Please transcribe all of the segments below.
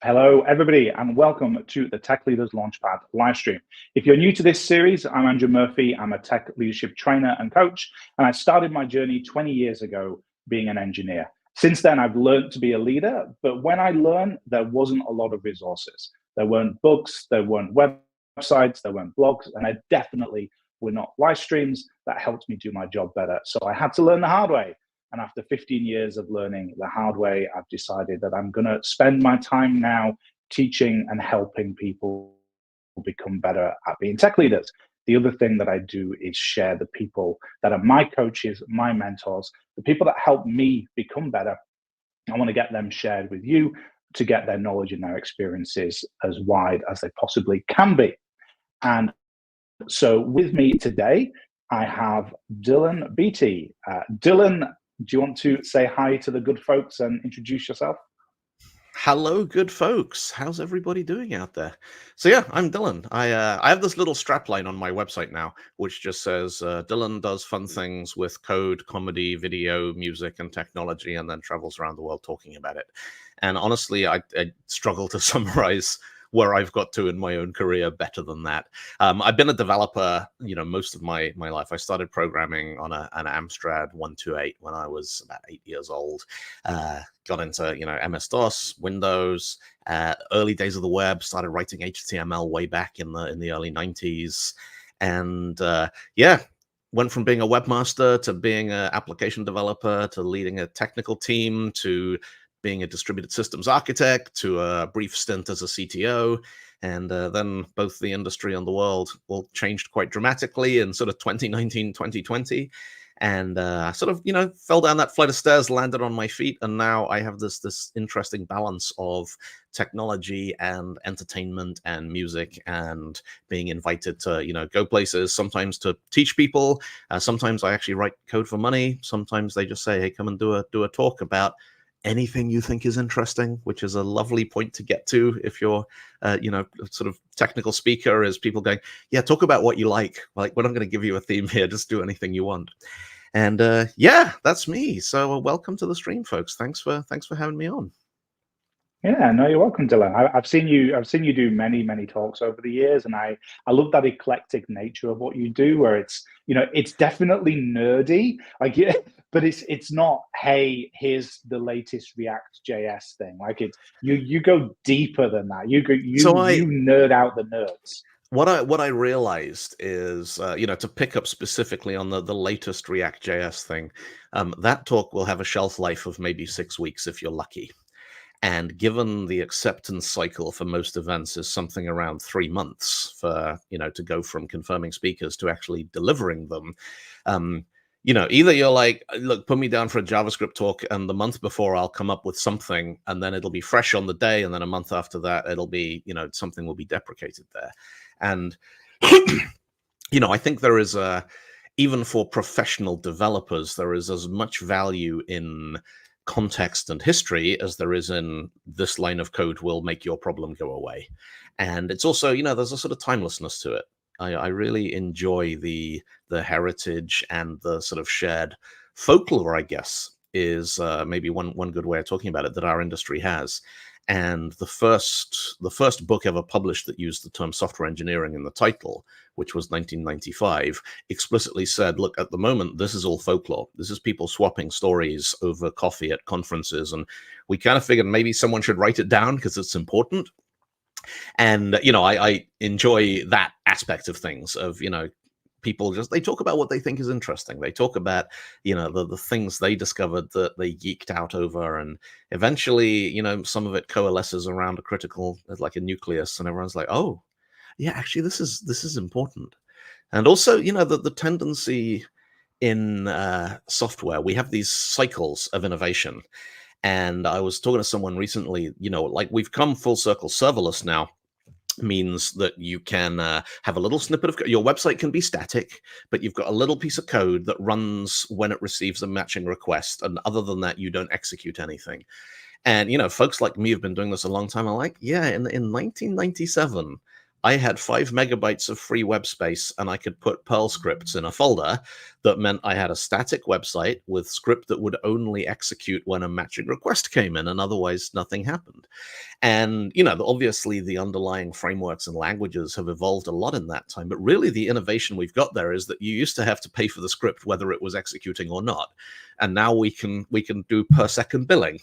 Hello, everybody, and welcome to the Tech Leaders Launchpad livestream. If you're new to this series, I'm Andrew Murphy. I'm a tech leadership trainer and coach, and I started my journey 20 years ago being an engineer. Since then, I've learned to be a leader, but when I learned, there wasn't a lot of resources. There weren't books, there weren't websites, there weren't blogs, and there definitely were not live streams that helped me do my job better. So I had to learn the hard way. And after 15 years of learning the hard way, I've decided that I'm going to spend my time now teaching and helping people become better at being tech leaders. The other thing that I do is share the people that are my coaches, my mentors, the people that help me become better. I want to get them shared with you to get their knowledge and their experiences as wide as they possibly can be. And so with me today, I have Dylan Beattie. Dylan, do you want to say hi to the good folks and introduce yourself? Hello, good folks. How's everybody doing out there? So yeah, I'm Dylan. I have this little strapline on my website now, which just says Dylan does fun things with code, comedy, video, music, and technology, and then travels around the world talking about it. And honestly, I struggle to summarize where I've got to in my own career better than that. I've been a developer, most of my life. I started programming on an Amstrad 128 when I was about 8 years old. Got into, MS-DOS, Windows, early days of the web, started writing HTML way back in the early 90s. And went from being a webmaster to being an application developer to leading a technical team to being a distributed systems architect to a brief stint as a CTO. And then both the industry and the world all changed quite dramatically in sort of 2019, 2020. And fell down that flight of stairs, landed on my feet. And now I have this interesting balance of technology and entertainment and music and being invited to, go places, sometimes to teach people. Sometimes I actually write code for money. Sometimes they just say, hey, come and do a talk about anything you think is interesting, which is a lovely point to get to if you're sort of technical speaker, is people going, yeah, talk about what you like we're not going to give you a theme here, just do anything you want. And that's me. So welcome to the stream, folks. Thanks for having me on. Yeah, no, you're welcome, Dylan. I've seen you do many talks over the years, and I love that eclectic nature of what you do, where it's definitely nerdy, like, yeah, but it's not, hey, here's the latest React JS thing. Like, it's you go deeper than that. You nerd out the nerds. What I realized is, to pick up specifically on the latest React JS thing, that talk will have a shelf life of maybe 6 weeks if you're lucky. And given the acceptance cycle for most events is something around 3 months for, to go from confirming speakers to actually delivering them, either you're like, look, put me down for a JavaScript talk, and the month before I'll come up with something, and then it'll be fresh on the day, and then a month after that, it'll be, something will be deprecated there. And, I think there is even for professional developers, there is as much value in context and history as there is in this line of code will make your problem go away. And it's also, there's a sort of timelessness to it. I really enjoy the heritage and the sort of shared folklore, I guess, is maybe one good way of talking about it that our industry has. And the first book ever published that used the term software engineering in the title, which was 1995, explicitly said, look, at the moment, this is all folklore. This is people swapping stories over coffee at conferences. And we kind of figured maybe someone should write it down because it's important. And, I enjoy that aspect of things, of, people they talk about what they think is interesting. They talk about, the things they discovered that they geeked out over. And eventually, some of it coalesces around a critical, like a nucleus, and everyone's like, oh, yeah, actually, this is important. And also, the tendency in software, we have these cycles of innovation. And I was talking to someone recently, like we've come full circle. Serverless now means that you can have a little snippet of your website can be static, but you've got a little piece of code that runs when it receives a matching request. And other than that, you don't execute anything. And, folks like me have been doing this a long time. I'm like, yeah, in 1997, I had 5 megabytes of free web space, and I could put Perl scripts in a folder that meant I had a static website with script that would only execute when a matching request came in, and otherwise nothing happened. And, obviously the underlying frameworks and languages have evolved a lot in that time, but really the innovation we've got there is that you used to have to pay for the script whether it was executing or not. And now we can do per second billing.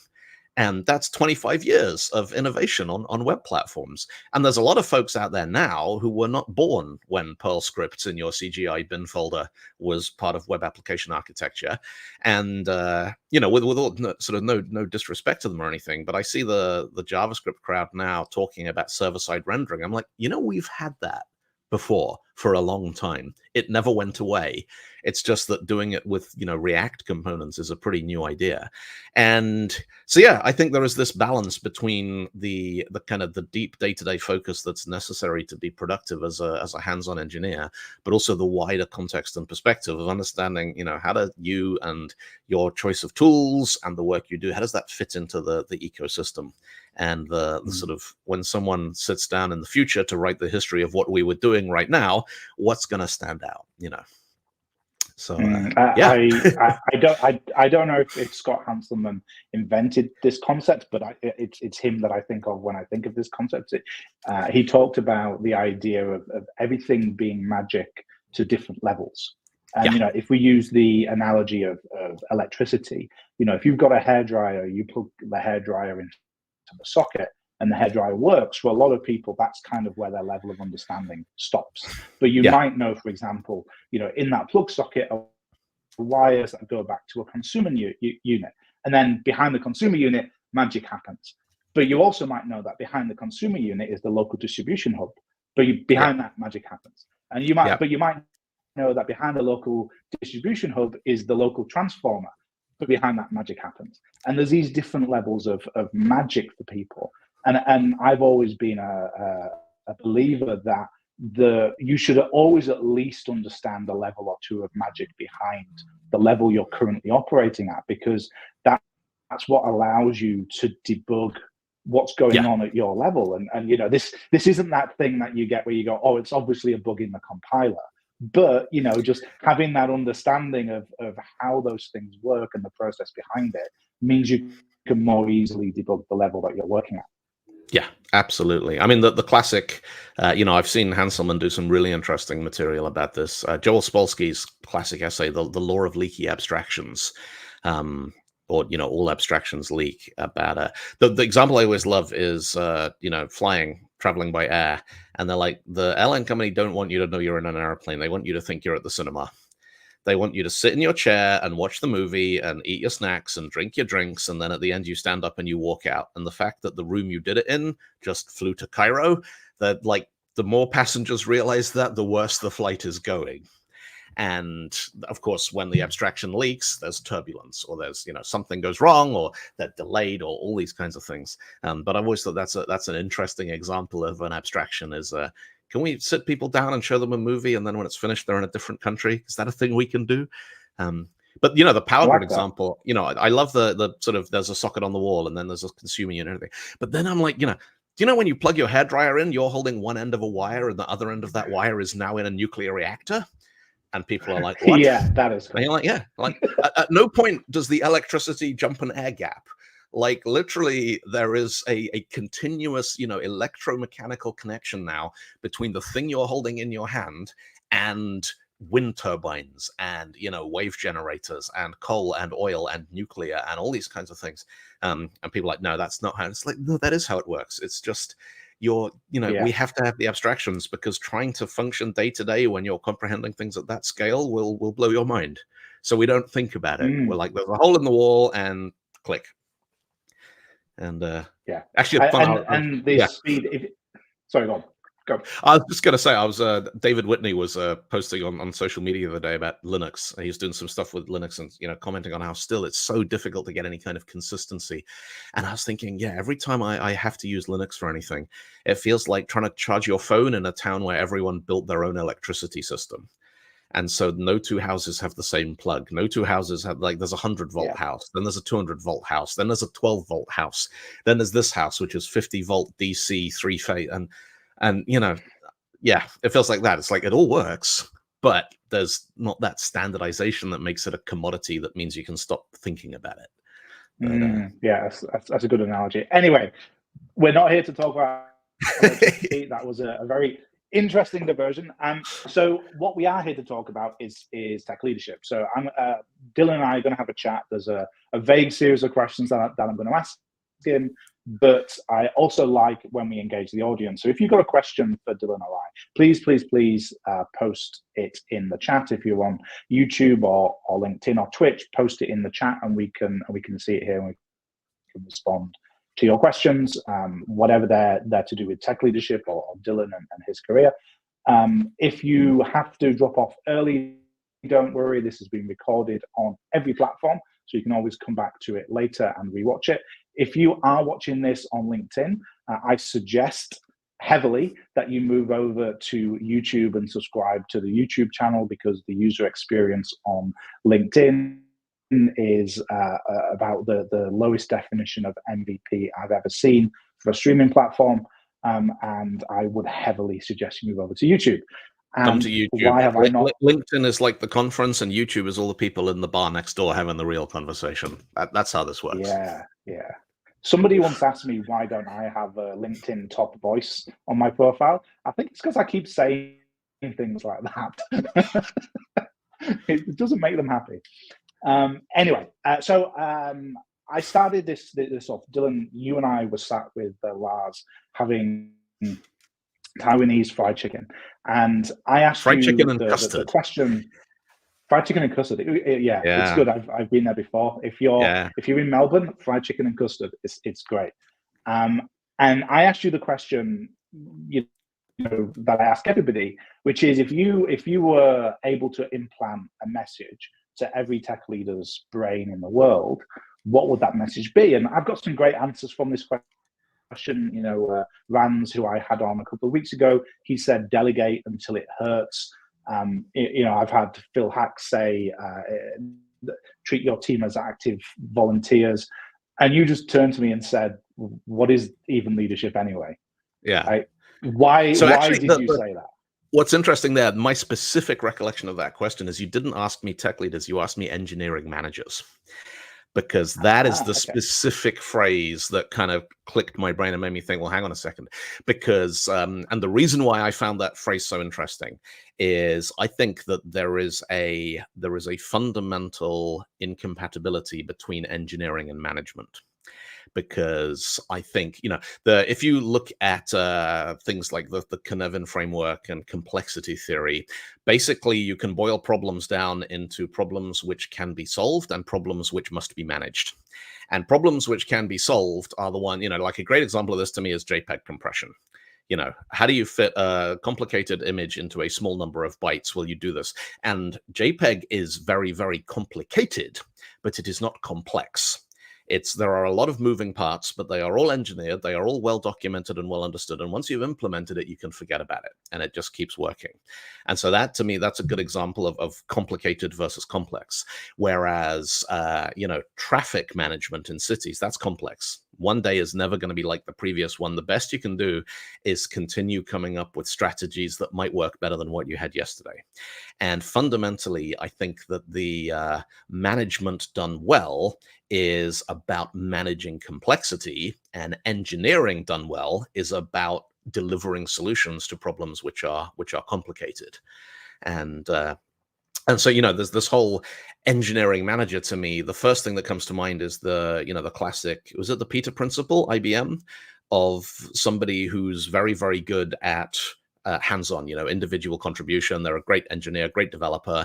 And that's 25 years of innovation on web platforms. And there's a lot of folks out there now who were not born when Perl scripts in your CGI bin folder was part of web application architecture. And, with all sort of no disrespect to them or anything, but I see the JavaScript crowd now talking about server-side rendering. I'm like, we've had that before for a long time. It never went away. It's just that doing it with, React components is a pretty new idea. And so, yeah, I think there is this balance between the kind of the deep day-to-day focus that's necessary to be productive as a hands-on engineer, but also the wider context and perspective of understanding, how do you and your choice of tools and the work you do, how does that fit into the ecosystem? And the sort of, when someone sits down in the future to write the history of what we were doing right now, what's going to stand out, So yeah, I don't know if Scott Hanselman invented this concept, but it's him that I think of when I think of this concept. He talked about the idea of everything being magic to different levels. And if we use the analogy of electricity, if you've got a hairdryer, you plug the hairdryer into the socket and the hairdryer works. For a lot of people, that's kind of where their level of understanding stops. But you might know, for example, in that plug socket are wires that go back to a consumer unit, and then behind the consumer unit, magic happens. But you also might know that behind the consumer unit is the local distribution hub. But behind that, magic happens. And you might know that behind the local distribution hub is the local transformer. But behind that, magic happens. And there's these different levels of magic for people. And I've always been a believer that you should always at least understand a level or two of magic behind the level you're currently operating at, because that's what allows you to debug what's going on at your level. And this isn't that thing that you get where you go, oh, it's obviously a bug in the compiler. But, just having that understanding of how those things work and the process behind it means you can more easily debug the level that you're working at. Yeah, absolutely. I mean, the classic, I've seen Hanselman do some really interesting material about this. Joel Spolsky's classic essay, The Law of Leaky Abstractions, or, all abstractions leak, about it. The example I always love is, traveling by air. And they're like, the airline company don't want you to know you're in an airplane. They want you to think you're at the cinema. They want you to sit in your chair and watch the movie and eat your snacks and drink your drinks. And then at the end, you stand up and you walk out. And the fact that the room you did it in just flew to Cairo, that the more passengers realize that, the worse the flight is going. And of course, when the abstraction leaks, there's turbulence, or there's, something goes wrong, or they're delayed, or all these kinds of things. But I've always thought that's an interesting example of an abstraction is, can we sit people down and show them a movie, and then when it's finished, they're in a different country? Is that a thing we can do? But the power grid example, I love the sort of, there's a socket on the wall and then there's a consumer unit and everything. But then I'm like, do you know when you plug your hairdryer in, you're holding one end of a wire and the other end of that wire is now in a nuclear reactor? And people are like, what? Yeah, that is cool. And you're like, at no point does the electricity jump an air gap. Literally, there is a continuous, electromechanical connection now between the thing you're holding in your hand and wind turbines and, wave generators and coal and oil and nuclear and all these kinds of things. And people are like, no, that's not how. It's like, no, that is how it works. It's just we have to have the abstractions, because trying to function day to day when you're comprehending things at that scale will blow your mind. So we don't think about it. We're like, there's a hole in the wall and click. And actually, speed. Sorry, go. I was just going to say, David Whitney was posting on social media the other day about Linux. He's doing some stuff with Linux and, commenting on how still it's so difficult to get any kind of consistency. And I was thinking, every time I have to use Linux for anything, it feels like trying to charge your phone in a town where everyone built their own electricity system. And so no two houses have the same plug. No two houses have, there's a 100-volt house, then there's a 200-volt house, then there's a 12-volt house, then there's this house, which is 50-volt DC 3-phase. And Yeah, it feels like that. It's like it all works, but there's not that standardization that makes it a commodity that means you can stop thinking about it. But Yeah, that's a good analogy. Anyway, we're not here to talk about electricity. That was a very interesting diversion. So what we are here to talk about is tech leadership. So Dylan and I are going to have a chat. There's a vague series of questions that I'm going to ask him, but I also like when we engage the audience. So if you've got a question for Dylan or I, please post it in the chat. If you're on YouTube or LinkedIn or Twitch, post it in the chat, and we can see it here, and we can respond to your questions, whatever they're to do with tech leadership or Dylan and his career. If you have to drop off early, don't worry. This has been recorded on every platform, so you can always come back to it later and rewatch it. If you are watching this on LinkedIn, I suggest heavily that you move over to YouTube and subscribe to the YouTube channel, because the user experience on LinkedIn is about the lowest definition of MVP I've ever seen for a streaming platform, and I would heavily suggest you move over to YouTube. Come to YouTube. Why have I not? LinkedIn is like the conference, and YouTube is all the people in the bar next door having the real conversation. That's how this works. Yeah. Somebody once asked me, why don't I have a LinkedIn top voice on my profile? I think it's because I keep saying things like that. It doesn't make them happy. Anyway, so I started this off. Dylan, you and I were sat with Lars having Taiwanese fried chicken, and I asked fried you chicken and custard. The question. Fried chicken and custard. Yeah, it's good. I've been there before. If you're in Melbourne, fried chicken and custard, it's great. And I asked you the question, that I ask everybody, which is, if you were able to implant a message to every tech leader's brain in the world, what would that message be? And I've got some great answers from this question. Rans, who I had on a couple of weeks ago, he said delegate until it hurts. I've had Phil Hack say treat your team as active volunteers, and you just turned to me and said, what is even leadership anyway? Yeah. Why did you say that? What's interesting there, my specific recollection of that question is you didn't ask me tech leaders, you asked me engineering managers. Because that is the specific phrase that kind of clicked my brain and made me think, well, hang on a second. Because, and the reason why I found that phrase so interesting is I think that there is a fundamental incompatibility between engineering and management. Because I think, if you look at things like the Cynefin framework and complexity theory, basically you can boil problems down into problems which can be solved and problems which must be managed. And problems which can be solved are the one, like a great example of this to me is JPEG compression. How do you fit a complicated image into a small number of bytes? Well, you do this. And JPEG is very, very complicated, but it is not complex. There are a lot of moving parts, but they are all engineered. They are all well documented and well understood. And once you've implemented it, you can forget about it, and it just keeps working. And so that, to me, that's a good example of complicated versus complex. Whereas, traffic management in cities, that's complex. One day is never going to be like the previous one. The best you can do is continue coming up with strategies that might work better than what you had yesterday. And fundamentally, I think that the management done well is about managing complexity, and engineering done well is about delivering solutions to problems which are complicated. And so, there's this whole engineering manager. To me, the first thing that comes to mind is the classic, was it the Peter Principle, IBM, of somebody who's very, very good at hands-on, individual contribution. They're a great engineer, great developer.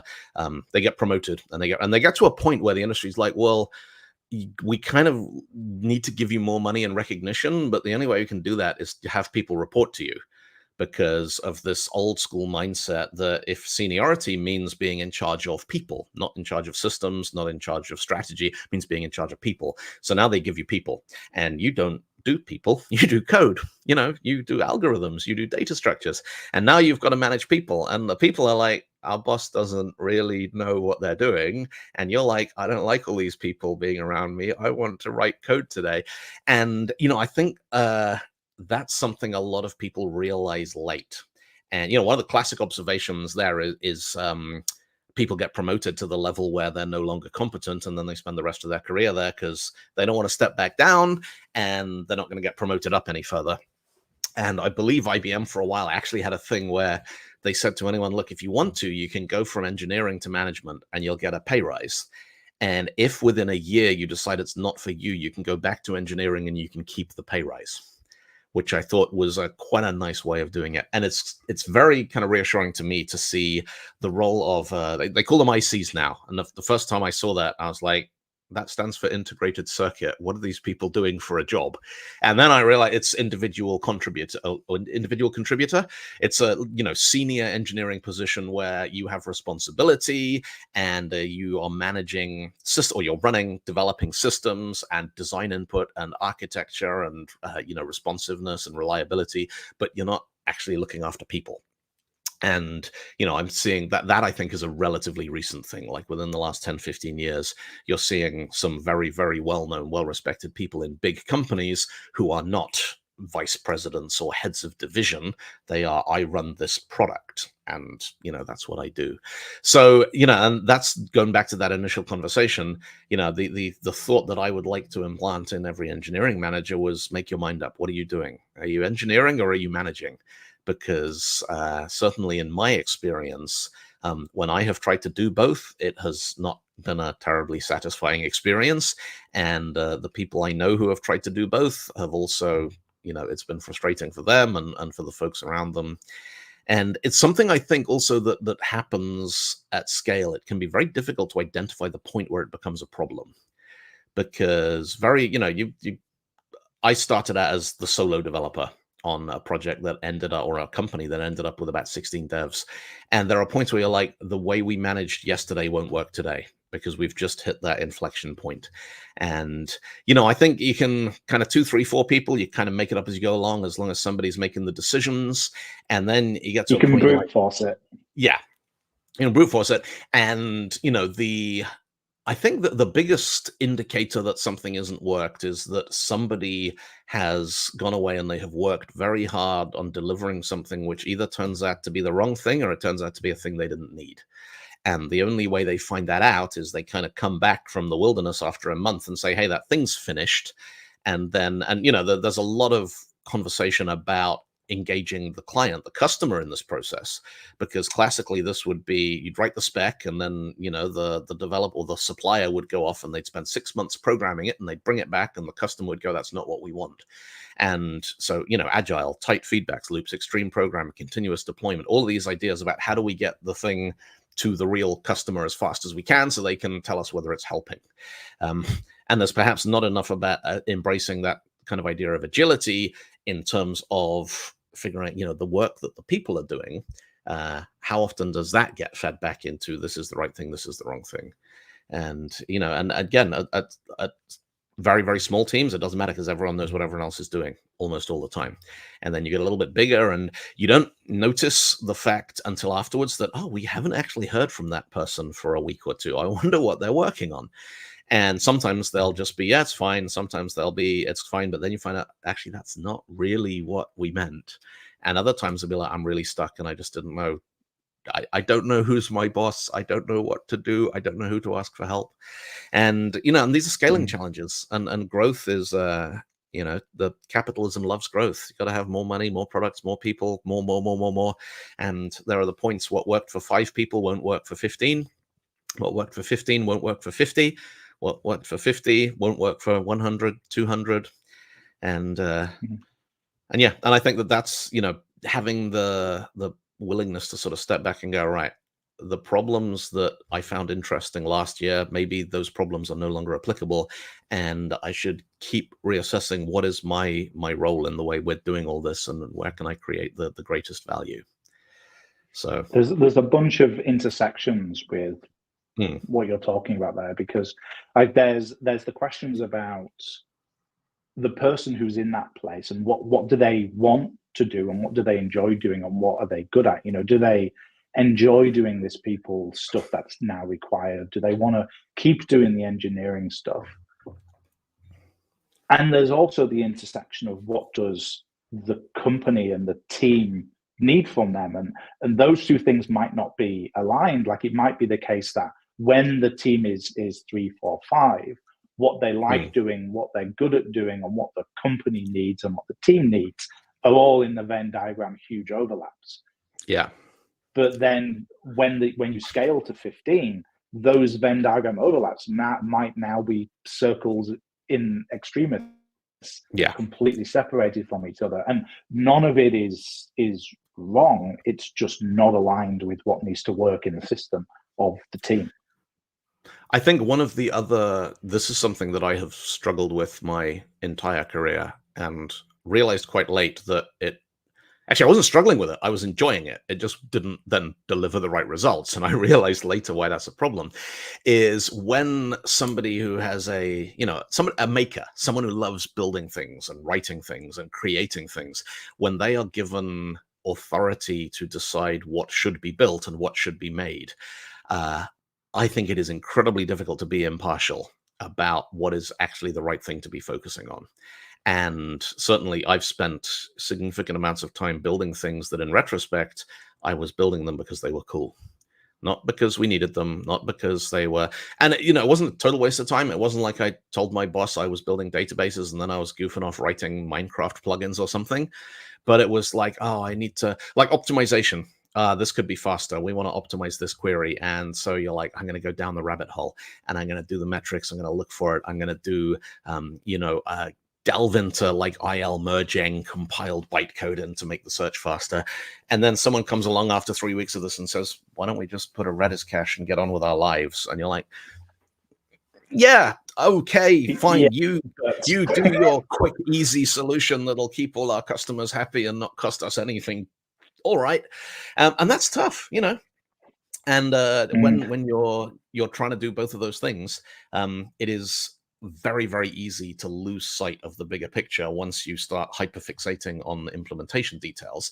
They get promoted, and they get to a point where the industry's like, well, we kind of need to give you more money and recognition, but the only way you can do that is to have people report to you, because of this old school mindset that if seniority means being in charge of people, not in charge of systems, not in charge of strategy, means being in charge of people. So now they give you people, and you don't do people, you do code, you do algorithms, you do data structures, and now you've got to manage people, and the people are like, our boss doesn't really know what they're doing, and you're like, I don't like all these people being around me, I want to write code today. And I think that's something a lot of people realize late. And one of the classic observations there is people get promoted to the level where they're no longer competent, and then they spend the rest of their career there because they don't want to step back down, and they're not going to get promoted up any further. And I believe IBM for a while actually had a thing where they said to anyone, look, if you want to, you can go from engineering to management and you'll get a pay rise. And if within a year you decide it's not for you, you can go back to engineering and you can keep the pay rise, which I thought was quite a nice way of doing it. And it's very kind of reassuring to me to see the role of, they call them ICs now. And the first time I saw that, I was like, that stands for integrated circuit. What are these people doing for a job? And then I realized it's individual contributor. It's a senior engineering position where you have responsibility and you are managing or you're running, developing systems and design input and architecture and responsiveness and reliability, but you're not actually looking after people. And, I'm seeing that I think is a relatively recent thing. Like within the last 10, 15 years, you're seeing some very, very well-known, well-respected people in big companies who are not vice presidents or heads of division. They are, I run this product and, that's what I do. So, and that's going back to that initial conversation, the thought that I would like to implant in every engineering manager was make your mind up. What are you doing? Are you engineering or are you managing? Because certainly in my experience, when I have tried to do both, it has not been a terribly satisfying experience. And the people I know who have tried to do both have also, it's been frustrating for them and for the folks around them. And it's something I think also that happens at scale. It can be very difficult to identify the point where it becomes a problem. Because I started out as the solo developer on a project that ended up, or a company that ended up with about 16 devs. And there are points where you're like, the way we managed yesterday won't work today because we've just hit that inflection point. And, I think you can kind of 2, 3, 4 people, you kind of make it up as you go along, as long as somebody's making the decisions. And then you get to a point. You can brute force it. Yeah. Brute force it. And, I think that the biggest indicator that something isn't worked is that somebody has gone away and they have worked very hard on delivering something which either turns out to be the wrong thing or it turns out to be a thing they didn't need. And the only way they find that out is they kind of come back from the wilderness after a month and say, hey, that thing's finished. And then, there's a lot of conversation about engaging the client, the customer in this process, because classically this would be you'd write the spec and then the developer or the supplier would go off and they'd spend 6 months programming it and they'd bring it back and the customer would go, that's not what we want. And so agile, tight feedback loops, extreme programming, continuous deployment, all of these ideas about how do we get the thing to the real customer as fast as we can so they can tell us whether it's helping. And there's perhaps not enough about embracing that kind of idea of agility in terms of figuring out, the work that the people are doing. How often does that get fed back into this is the right thing, this is the wrong thing? And, and again, at very, very small teams, it doesn't matter because everyone knows what everyone else is doing almost all the time. And then you get a little bit bigger and you don't notice the fact until afterwards that, oh, we haven't actually heard from that person for a week or two. I wonder what they're working on. And sometimes they'll just be, yeah, it's fine. Sometimes they'll be, it's fine. But then you find out, actually, that's not really what we meant. And other times they'll be like, I'm really stuck and I just didn't know. I don't know who's my boss. I don't know what to do. I don't know who to ask for help. And, and these are scaling challenges. And growth is, the capitalism loves growth. You got to have more money, more products, more people, more. And there are the points what worked for 5 people won't work for 15. What worked for 15 won't work for 50. What worked for 50 won't work for 100, 200. And yeah, and I think that's, having the willingness to sort of step back and go, right, the problems that I found interesting last year, maybe those problems are no longer applicable. And I should keep reassessing what is my role in the way we're doing all this and where can I create the greatest value. So there's a bunch of intersections with what you're talking about there, because there's the questions about the person who's in that place and what do they want to do and what do they enjoy doing and what are they good at. Do they enjoy doing this people stuff that's now required? Do they want to keep doing the engineering stuff? And there's also the intersection of what does the company and the team need from them. And those two things might not be aligned. Like it might be the case that when the team is 3, 4, 5, what they like doing, what they're good at doing, and what the company needs and what the team needs are all in the Venn diagram, huge overlaps. Yeah. But then when you scale to 15, those Venn diagram overlaps might now be circles in extremis, completely separated from each other. And none of it is wrong. It's just not aligned with what needs to work in the system of the team. I think one of the other, this is something that I have struggled with my entire career and realized quite late that actually, I wasn't struggling with it. I was enjoying it. It just didn't then deliver the right results. And I realized later why that's a problem is when somebody who has a maker, someone who loves building things and writing things and creating things, when they are given authority to decide what should be built and what should be made, I think it is incredibly difficult to be impartial about what is actually the right thing to be focusing on. And certainly I've spent significant amounts of time building things that in retrospect, I was building them because they were cool. Not because we needed them, not because they were, and it wasn't a total waste of time. It wasn't like I told my boss I was building databases and then I was goofing off writing Minecraft plugins or something. But it was like, oh, I need to, like optimization. This could be faster. We want to optimize this query. And so you're like, I'm going to go down the rabbit hole and I'm going to do the metrics. I'm going to look for it. I'm going to do, delve into like IL merging compiled bytecode in to make the search faster. And then someone comes along after 3 weeks of this and says, why don't we just put a Redis cache and get on with our lives? And you're like, yeah, okay, fine. Yeah. You do your quick, easy solution that'll keep all our customers happy and not cost us anything. All right. And that's tough, And when you're trying to do both of those things, it is very, very easy to lose sight of the bigger picture once you start hyperfixating on the implementation details.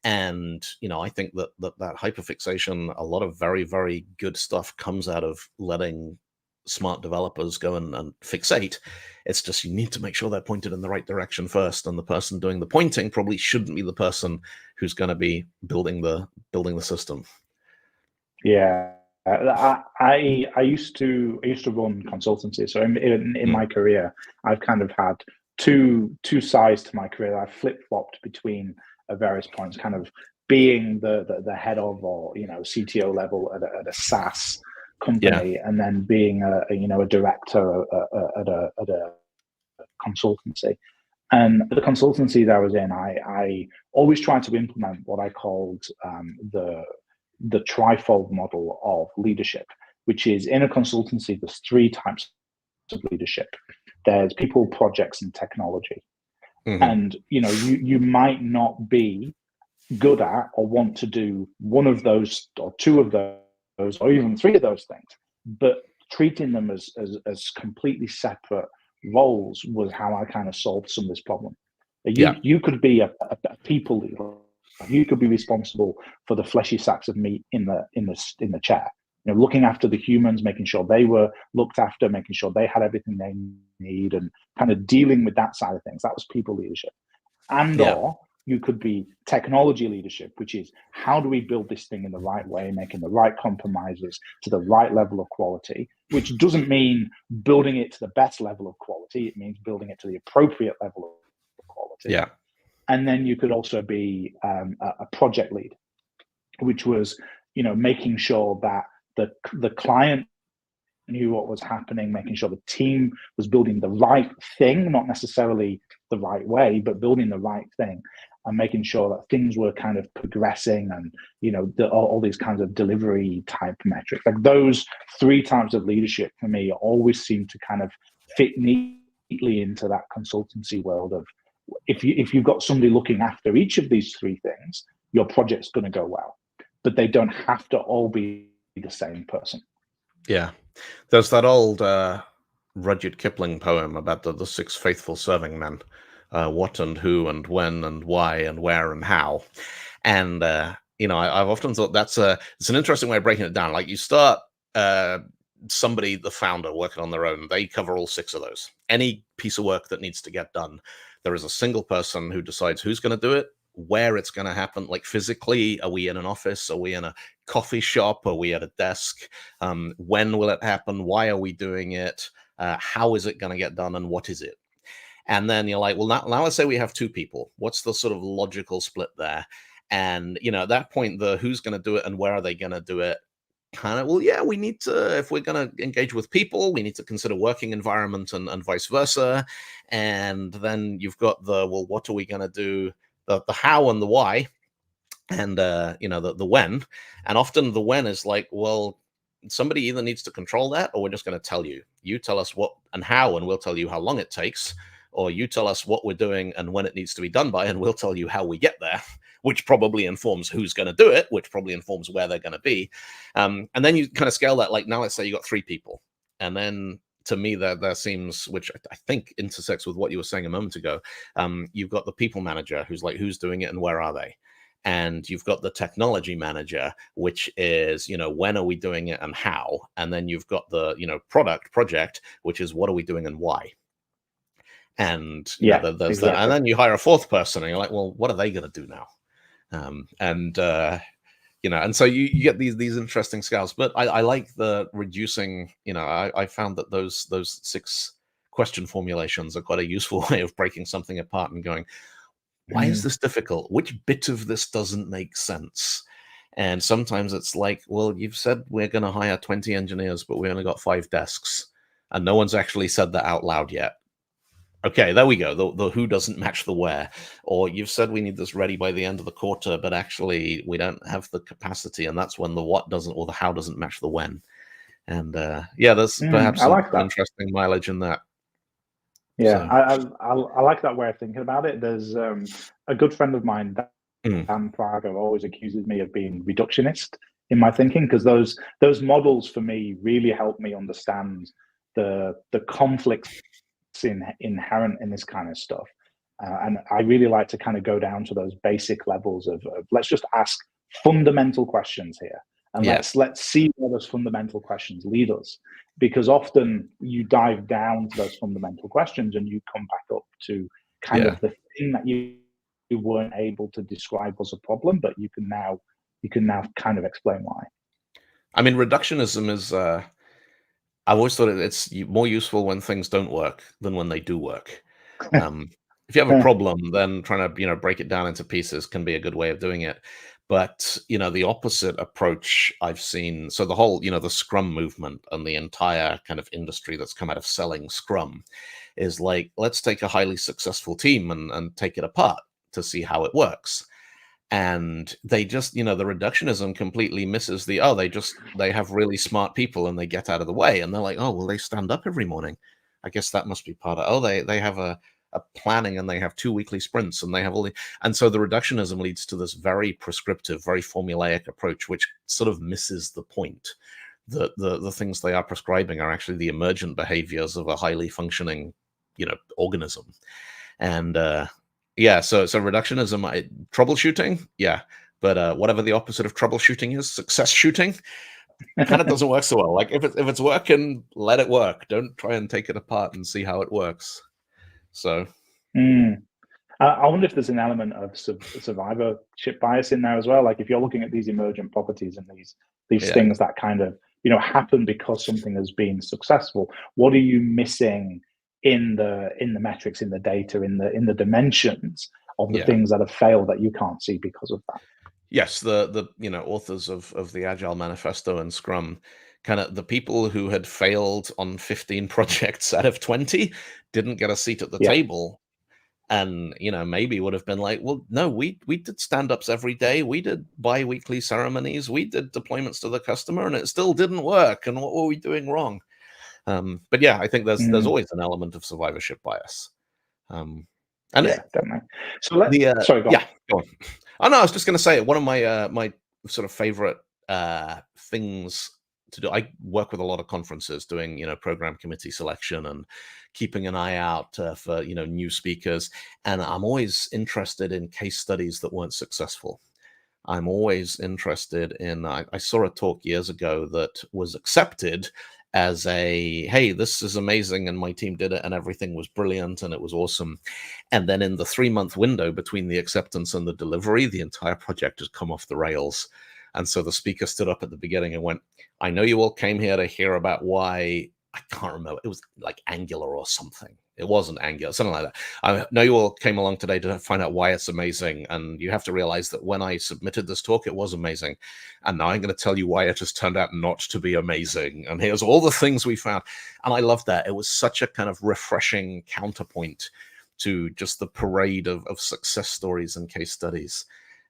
And, I think that hyperfixation, a lot of very, very good stuff comes out of letting smart developers go and fixate. It's just you need to make sure they're pointed in the right direction first. And the person doing the pointing probably shouldn't be the person who's going to be building the system. Yeah. I used to run consultancy. So in my career, I've kind of had two sides to my career. I've flip-flopped between various points, kind of being the head of or CTO level at a SaaS company, and then being a director at a consultancy. And the consultancy that I was in, I always tried to implement what I called the trifold model of leadership, which is in a consultancy, there's 3 types of leadership. There's people, projects, and technology. And, you might not be good at or want to do one of those or 2 of those or even 3 of those things, but treating them as completely separate roles was how I kind of solved some of this problem. You could be a people leader. You could be responsible for the fleshy sacks of meat in the chair, looking after the humans, making sure they were looked after, making sure they had everything they need, and kind of dealing with that side of things. That was people leadership. Or you could be technology leadership, which is how do we build this thing in the right way, making the right compromises to the right level of quality, which doesn't mean building it to the best level of quality. It means building it to the appropriate level of quality. Yeah. And then you could also be a project lead, which was, making sure that the client knew what was happening, making sure the team was building the right thing, not necessarily the right way, but building the right thing, and making sure that things were kind of progressing and, all these kinds of delivery type metrics. Like those 3 types of leadership for me always seem to kind of fit neatly into that consultancy world of, if you've got somebody looking after each of these 3 things, your project's going to go well, but they don't have to all be the same person. Yeah. There's that old Rudyard Kipling poem about the 6 faithful serving men, what and who and when and why and where and how. And, I've often thought it's an interesting way of breaking it down. Like you start somebody, the founder, working on their own, they cover all 6 of those. Any piece of work that needs to get done, there is a single person who decides who's going to do it, where it's going to happen, like physically. Are we in an office? Are we in a coffee shop? Are we at a desk? When will it happen? Why are we doing it? How is it going to get done? And what is it? And then you're like, well, now let's say we have two people. What's the sort of logical split there? And, at that point, the who's going to do it and where are they going to do it? Kind of, well, yeah, we need to, if we're going to engage with people, we need to consider working environment and vice versa. And then you've got the, well, what are we going to do? The how and the why, and the when. And often the when is like, well, somebody either needs to control that, or we're just going to tell you. You tell us what and how, and we'll tell you how long it takes. Or you tell us what we're doing and when it needs to be done by, and we'll tell you how we get there, which probably informs who's going to do it, which probably informs where they're going to be. And then you kind of scale that, like, now let's say you got 3 people. And then to me, that seems, which I think intersects with what you were saying a moment ago. You've got the people manager who's like, who's doing it and where are they? And you've got the technology manager, which is, when are we doing it and how? And then you've got the, project, which is what are we doing and why? And there's exactly that. And then you hire a 4th person and you're like, well, what are they going to do now? And so you get these interesting scales. But I like the reducing, I found that those 6 question formulations are quite a useful way of breaking something apart and going, why is this difficult? Which bit of this doesn't make sense? And sometimes it's like, well, you've said we're going to hire 20 engineers, but we only got 5 desks. And no one's actually said that out loud yet. Okay, there we go. The who doesn't match the where. Or you've said we need this ready by the end of the quarter, but actually we don't have the capacity. And that's when the what doesn't, or the how doesn't match the when. And there's perhaps some interesting mileage in that. Yeah, so. I like that way of thinking about it. There's a good friend of mine, Dan Fargo, always accuses me of being reductionist in my thinking, because those models for me really help me understand the conflicts inherent in this kind of stuff. And I really like to kind of go down to those basic levels of let's just ask fundamental questions here. And let's see where those fundamental questions lead us. Because often you dive down to those fundamental questions and you come back up to kind of the thing that you weren't able to describe as a problem, but you can now kind of explain why. I mean, reductionism is I've always thought it's more useful when things don't work than when they do work. If you have a problem, then trying to break it down into pieces can be a good way of doing it. But the opposite approach I've seen, so the whole the Scrum movement and the entire kind of industry that's come out of selling Scrum is like, let's take a highly successful team and take it apart to see how it works. And they just, the reductionism completely misses they have really smart people and they get out of the way. And they're like, oh, well, they stand up every morning. I guess that must be part of, they have a planning and they have 2 weekly sprints and they have and so the reductionism leads to this very prescriptive, very formulaic approach, which sort of misses the point. The things they are prescribing are actually the emergent behaviors of a highly functioning, organism. And, so reductionism, troubleshooting, but whatever the opposite of troubleshooting is, success shooting, kind of doesn't work so well. Like if it's working, let it work. Don't try and take it apart and see how it works. So, I wonder if there's an element of survivorship bias in there as well. Like if you're looking at these emergent properties and these things that kind of happen because something has been successful, what are you missing in the metrics, in the data, in the dimensions of the things that have failed that you can't see because of that? Yes, the authors of the Agile Manifesto and Scrum, kind of the people who had failed on 15 projects out of 20 didn't get a seat at the table. And, maybe would have been like, well, no, we did stand-ups every day. We did bi-weekly ceremonies. We did deployments to the customer and it still didn't work. And what were we doing wrong? But I think there's always an element of survivorship bias. Definitely. So sorry, go on. Go on. Oh, no, I was just going to say, one of my my sort of favorite things to do, I work with a lot of conferences doing, program committee selection and keeping an eye out for, new speakers. And I'm always interested in case studies that weren't successful. I'm always interested in, I saw a talk years ago that was accepted as a, hey, this is amazing, and my team did it, and everything was brilliant, and it was awesome. And then in the 3-month window between the acceptance and the delivery, the entire project has come off the rails. And so the speaker stood up at the beginning and went, I know you all came here to hear about why, I can't remember, it was like Angular or something. It wasn't Angular, something like that. I know you all came along today to find out why it's amazing. And you have to realize that when I submitted this talk, it was amazing. And now I'm going to tell you why it has turned out not to be amazing. And here's all the things we found. And I loved that. It was such a kind of refreshing counterpoint to just the parade of success stories and case studies.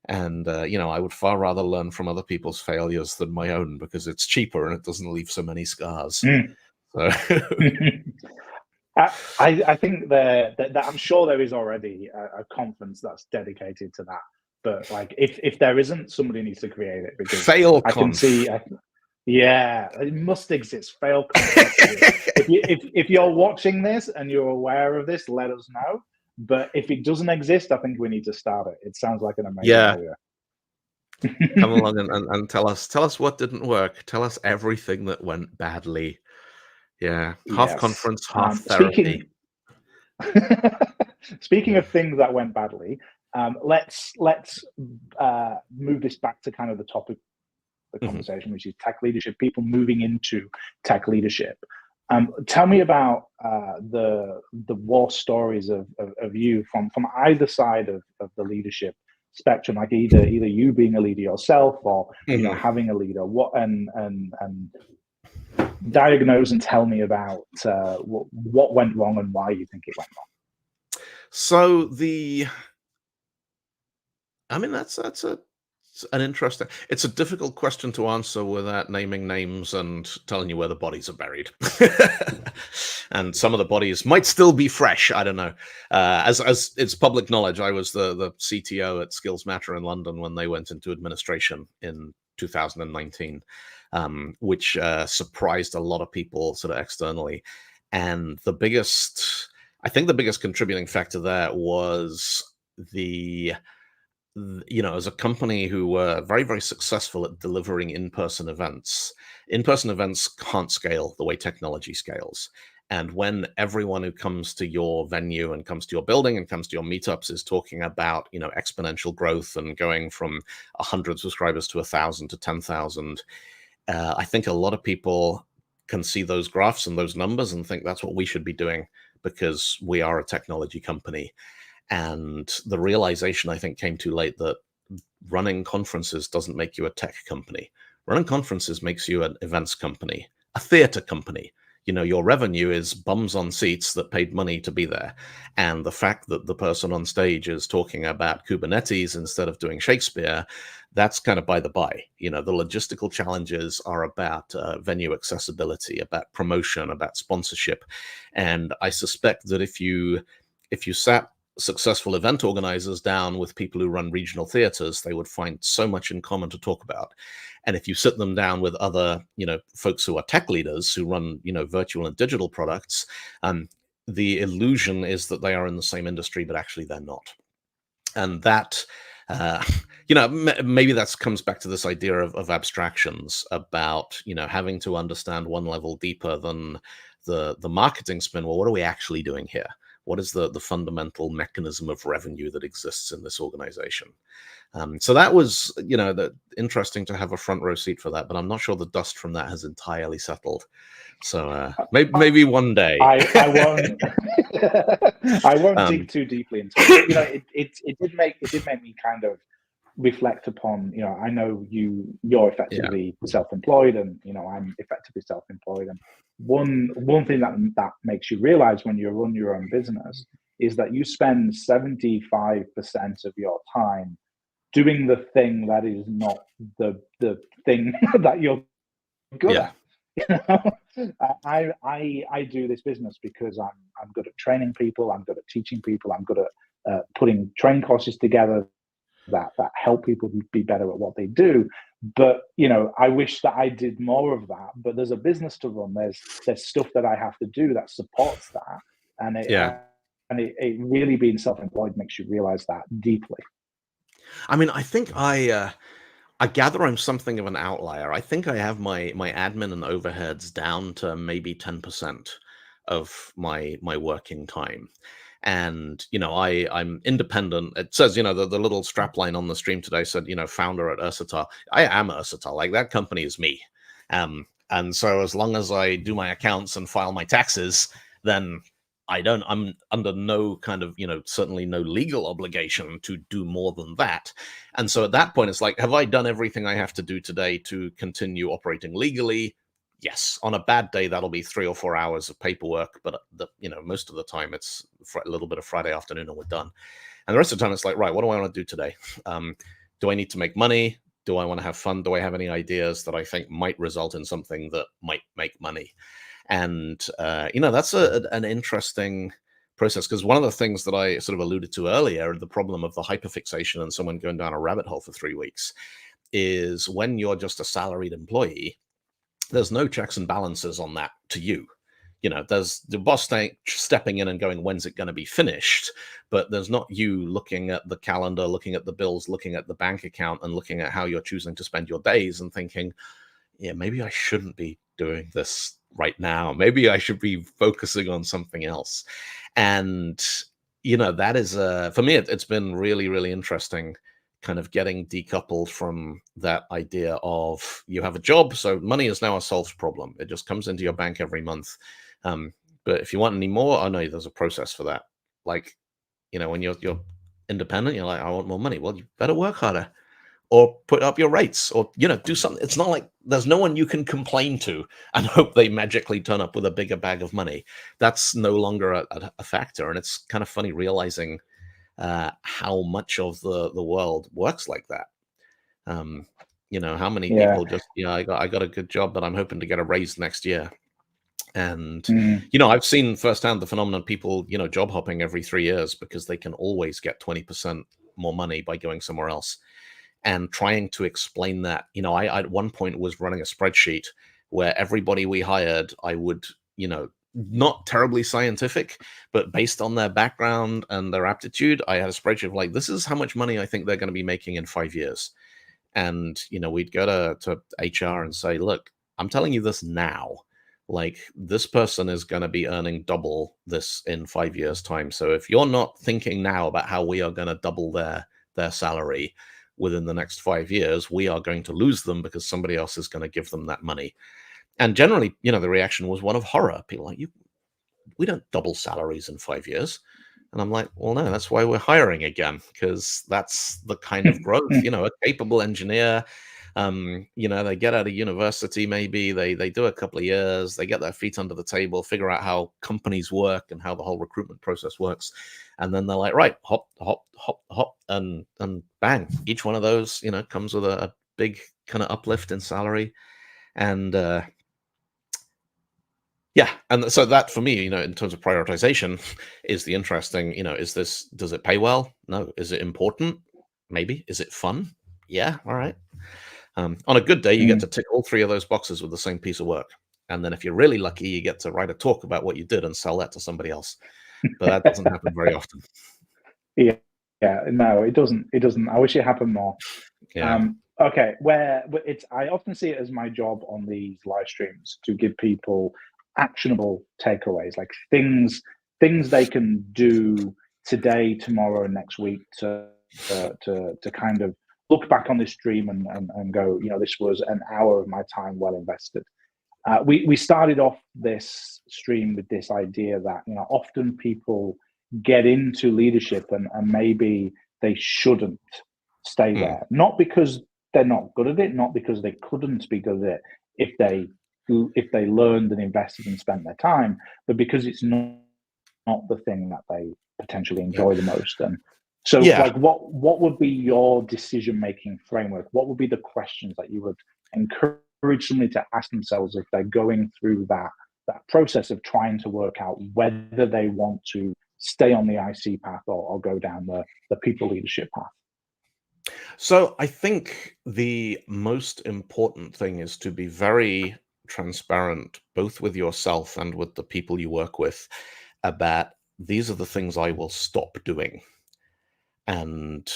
And, I would far rather learn from other people's failures than my own, because it's cheaper and it doesn't leave so many scars. So. I think that I'm sure there is already a conference that's dedicated to that. But like, if there isn't, somebody needs to create it, because I can see. Yeah, it must exist. Fail conference. if you're watching this and you're aware of this, let us know. But if it doesn't exist, I think we need to start it. It sounds like an amazing idea. Come along and tell us what didn't work. Tell us everything that went badly. Yeah, half conference, half therapy. Speaking of things that went badly, let's move this back to kind of the topic of the conversation, which is tech leadership, people moving into tech leadership. Tell me about the war stories of you from either side of the leadership spectrum, like either you being a leader yourself, or having a leader. What and diagnose and tell me about what went wrong and why you think it went wrong. So that's an interesting. It's a difficult question to answer without naming names and telling you where the bodies are buried. And some of the bodies might still be fresh. I don't know. As it's public knowledge, I was the CTO at Skills Matter in London when they went into administration in 2019, which surprised a lot of people sort of externally. And I think the biggest contributing factor there was as a company who were very, very successful at delivering in-person events can't scale the way technology scales. And when everyone who comes to your venue and comes to your building and comes to your meetups is talking about, exponential growth and going from 100 subscribers to 1,000 to 10,000, I think a lot of people can see those graphs and those numbers and think that's what we should be doing because we are a technology company. And the realization, I think, came too late that running conferences doesn't make you a tech company. Running conferences makes you an events company, a theater company. Your revenue is bums on seats that paid money to be there. And the fact that the person on stage is talking about Kubernetes instead of doing Shakespeare, that's kind of by the by. The logistical challenges are about venue accessibility, about promotion, about sponsorship. And I suspect that if you sat successful event organizers down with people who run regional theaters, they would find so much in common to talk about. And if you sit them down with other, folks who are tech leaders who run, virtual and digital products, the illusion is that they are in the same industry, but actually they're not. And that, maybe that comes back to this idea of abstractions about, having to understand one level deeper than the marketing spin. Well, what are we actually doing here? What is the fundamental mechanism of revenue that exists in this organization? So that was, interesting to have a front row seat for that, but I'm not sure the dust from that has entirely settled. So maybe one day. I won't. I won't dig too deeply into it. It did make me kind of reflect upon. I know you're effectively self-employed, and I'm effectively self-employed, and one thing that makes you realize when you run your own business is that you spend 75% of your time doing the thing that is not the thing that you're good at. I do this business because I'm good at training people, I'm good at teaching people, I'm good at putting training courses together that help people be better at what they do. But I wish that I did more of that. But there's a business to run. There's stuff that I have to do that supports that, and it really being self-employed makes you realize that deeply. I mean, I think I I gather I'm something of an outlier. I think I have my admin and overheads down to maybe 10% of my working time. And I'm independent. It says, the little strap line on the stream today said, founder at Ursatal. I am Ursatal. Like, that company is me. And so as long as I do my accounts and file my taxes, then I'm under no kind of, certainly no legal obligation to do more than that. And so at that point, it's like, have I done everything I have to do today to continue operating legally? Yes. On a bad day, that'll be 3 or 4 hours of paperwork, but most of the time it's a little bit of Friday afternoon and we're done. And the rest of the time, it's like, right, what do I want to do today? Do I need to make money? Do I want to have fun? Do I have any ideas that I think might result in something that might make money? And that's an interesting process, because one of the things that I sort of alluded to earlier, the problem of the hyperfixation and someone going down a rabbit hole for 3 weeks, is when you're just a salaried employee, there's no checks and balances on that to you. There's the boss stepping in and going, when's it going to be finished? But there's not you looking at the calendar, looking at the bills, looking at the bank account, and looking at how you're choosing to spend your days and thinking, yeah, maybe I shouldn't be doing this right now. Maybe I should be focusing on something else. And, that is, for me, it's been really, really interesting kind of getting decoupled from that idea of you have a job, so money is now a solved problem. It just comes into your bank every month. But if you want any more, I know there's a process for that. Like, when you're independent, you're like, I want more money. Well, you better work harder, or put up your rates, or do something. It's not like there's no one you can complain to and hope they magically turn up with a bigger bag of money. That's no longer a factor. And it's kind of funny realizing how much of the world works like that. How many people just, I got a good job, but I'm hoping to get a raise next year. And I've seen firsthand the phenomenon of people job hopping every 3 years because they can always get 20% more money by going somewhere else. And trying to explain that, I at one point was running a spreadsheet where everybody we hired, I would, not terribly scientific, but based on their background and their aptitude, I had a spreadsheet of like, this is how much money I think they're going to be making in 5 years. And, we'd go to HR and say, look, I'm telling you this now. Like, this person is going to be earning double this in 5 years' time. So if you're not thinking now about how we are going to double their salary within the next 5 years, we are going to lose them because somebody else is going to give them that money. And generally, the reaction was one of horror. People like, we don't double salaries in 5 years. And I'm like, well, no, that's why we're hiring again, because that's the kind of growth, a capable engineer, they get out of university, maybe they do a couple of years, they get their feet under the table, figure out how companies work and how the whole recruitment process works. And then they're like, right, hop, hop, hop, hop, and bang. Each one of those, comes with a big kind of uplift in salary. And yeah, and so that for me, in terms of prioritization, is the interesting, does it pay well? No. Is it important? Maybe. Is it fun? Yeah. All right. On a good day, you get to tick all 3 of those boxes with the same piece of work. And then if you're really lucky, you get to write a talk about what you did and sell that to somebody else. But that doesn't happen very often. Yeah. No, it doesn't. It doesn't. I wish it happened more. Yeah. Okay. I often see it as my job on these live streams to give people actionable takeaways, like things they can do today, tomorrow, and next week to kind of look back on this stream and go, this was an hour of my time well invested. We started off this stream with this idea that often people get into leadership and maybe they shouldn't stay there, not because they're not good at it, not because they couldn't be good at it if they learned and invested and spent their time, but because it's not the thing that they potentially enjoy the most. And so, like, what would be your decision-making framework? What would be the questions that you would encourage somebody to ask themselves if they're going through that process of trying to work out whether they want to stay on the IC path or go down the people leadership path? So I think the most important thing is to be very transparent, both with yourself and with the people you work with, about these are the things I will stop doing. And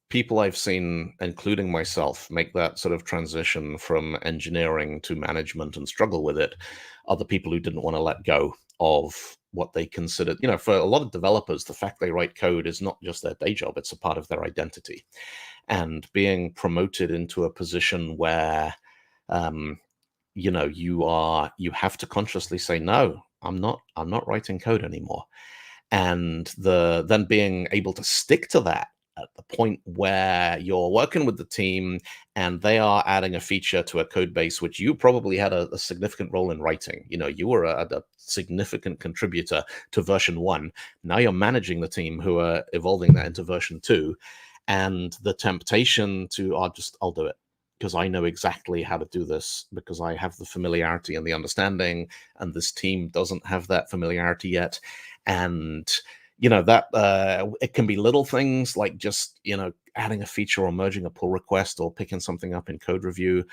people I've seen, including myself, make that sort of transition from engineering to management and struggle with it are the people who didn't want to let go of what they considered, for a lot of developers, the fact they write code is not just their day job, it's a part of their identity. And being promoted into a position where, you have to consciously say, no, I'm not writing code anymore. And then being able to stick to that at the point where you're working with the team and they are adding a feature to a code base, which you probably had a significant role in writing. You were a significant contributor to version 1. Now you're managing the team who are evolving that into version 2. And the temptation to, I'll do it because I know exactly how to do this, because I have the familiarity and the understanding, and this team doesn't have that familiarity yet. And that it can be little things like just adding a feature or merging a pull request or picking something up in code review,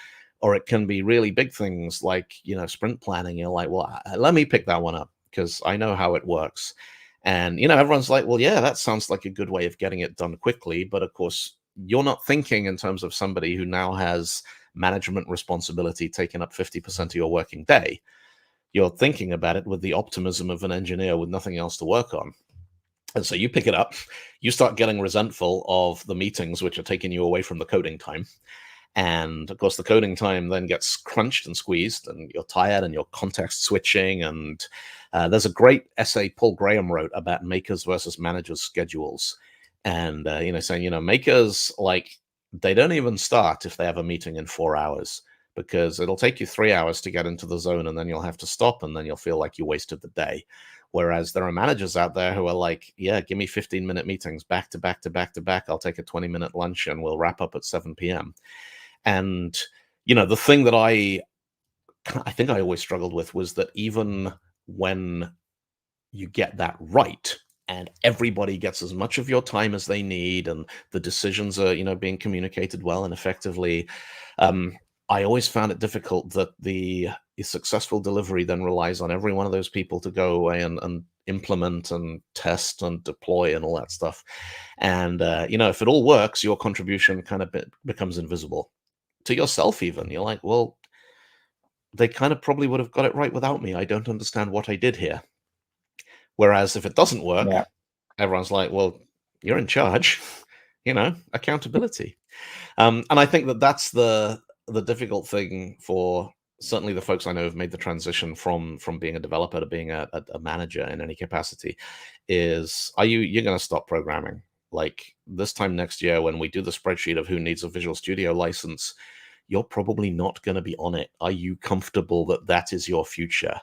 or it can be really big things like sprint planning. You're like, well, let me pick that one up because I know how it works. And everyone's like, well, yeah, that sounds like a good way of getting it done quickly, but of course you're not thinking in terms of somebody who now has management responsibility taking up 50% of your working day. You're thinking about it with the optimism of an engineer with nothing else to work on. And so you pick it up, you start getting resentful of the meetings which are taking you away from the coding time. And of course, the coding time then gets crunched and squeezed, and you're tired and you're context switching. And there's a great essay Paul Graham wrote about makers versus managers schedules. And, saying, makers, they don't even start if they have a meeting in 4 hours, because it'll take you 3 hours to get into the zone, and then you'll have to stop, and then you'll feel like you wasted the day. Whereas there are managers out there who are like, yeah, give me 15-minute meetings back to back to back to back. I'll take a 20-minute lunch and we'll wrap up at 7 p.m. And, the thing that I think I always struggled with was that even when you get that right and everybody gets as much of your time as they need and the decisions are, being communicated well and effectively, I always found it difficult that the successful delivery then relies on every one of those people to go away and implement and test and deploy and all that stuff. And, if it all works, your contribution kind of becomes invisible to yourself even. You're like, well, they kind of probably would have got it right without me. I don't understand what I did here. Whereas if it doesn't work, everyone's like, well, you're in charge, accountability. And I think that's the difficult thing for certainly the folks I know who've made the transition from being a developer to being a manager in any capacity is, you're going to stop programming. Like this time next year, when we do the spreadsheet of who needs a Visual Studio license, you're probably not going to be on it. Are you comfortable that is your future?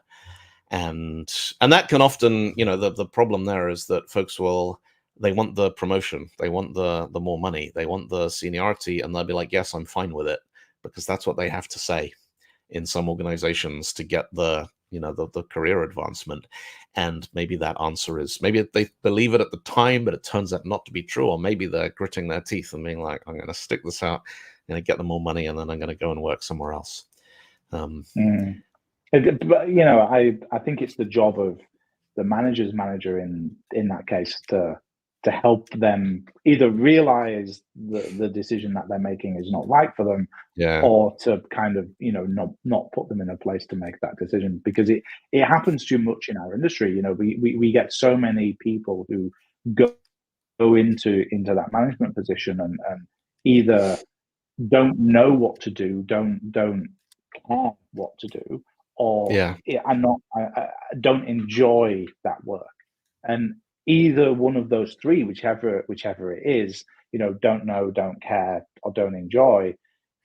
And that can often, the problem there is that folks they want the promotion, they want the more money, they want the seniority, and they'll be like, yes, I'm fine with it, because that's what they have to say in some organizations to get the career advancement. And maybe that answer is, maybe they believe it at the time, but it turns out not to be true. Or maybe they're gritting their teeth and being like, I'm going to stick this out, I'm going to get the more money, and then I'm going to go and work somewhere else. But I think it's the job of the manager's manager in that case to help them either realize the decision that they're making is not right for them, or to kind of not put them in a place to make that decision, because it happens too much in our industry. We get so many people who go into that management position and either don't know what to do, don't care what to do, or I don't enjoy that work. And either one of those three, whichever it is, don't know, don't care, or don't enjoy,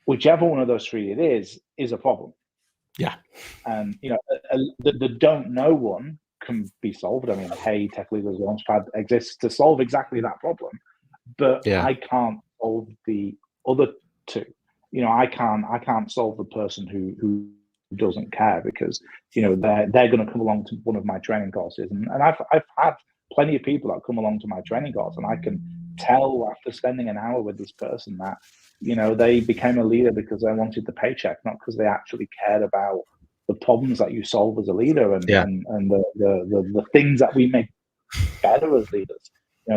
whichever one of those three it is a problem. Yeah. And the don't know one can be solved. I mean, hey, Tech Leaders Launchpad exists to solve exactly that problem, but I can't solve the other two. I can't solve the person who doesn't care, because they're going to come along to one of my training courses, and I've had plenty of people that come along to my training course, and I can tell after spending an hour with this person that they became a leader because they wanted the paycheck, not because they actually cared about the problems that you solve as a leader and the things that we make better as leaders.